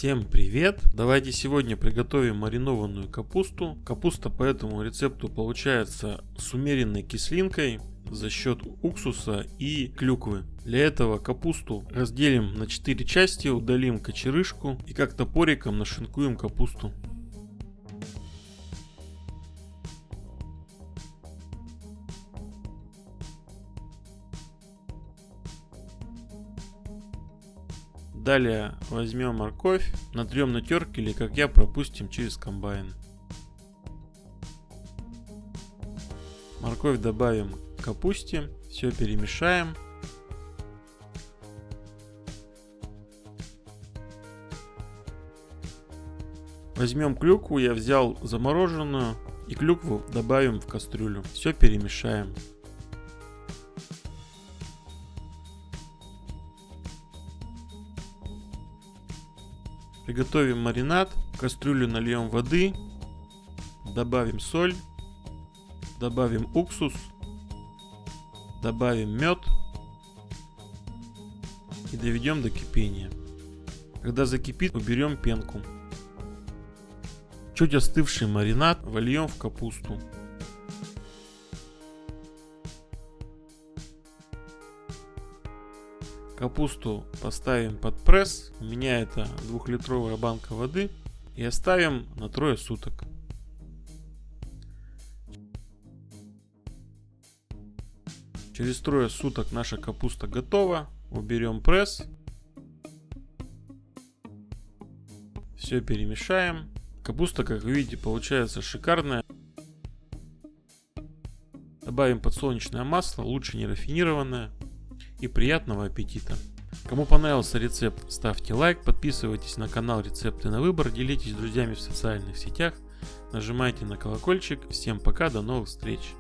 Всем привет! Давайте сегодня приготовим маринованную капусту. Капуста по этому рецепту получается с умеренной кислинкой за счет уксуса и клюквы. Для этого капусту разделим на 4 части, удалим кочерышку и как топориком нашинкуем капусту. Далее возьмем морковь, натрем на терке или, как я, пропустим через комбайн. Морковь добавим к капусте, все перемешаем. Возьмем клюкву, я взял замороженную, и клюкву добавим в кастрюлю. Все перемешаем. Приготовим маринад. В кастрюлю нальем воды, добавим соль, добавим уксус, добавим мед и доведем до кипения. Когда закипит, уберем пенку. Чуть остывший маринад вольем в капусту. Капусту поставим под пресс, у меня это 2-литровая банка воды, и оставим на 3 суток. Через 3 суток наша капуста готова, уберем пресс, все перемешаем. Капуста, как вы видите, получается шикарная. Добавим подсолнечное масло, лучше не рафинированное. И приятного аппетита! Кому понравился рецепт, ставьте лайк, подписывайтесь на канал Рецепты на выбор, делитесь с друзьями в социальных сетях, нажимайте на колокольчик. Всем пока, до новых встреч!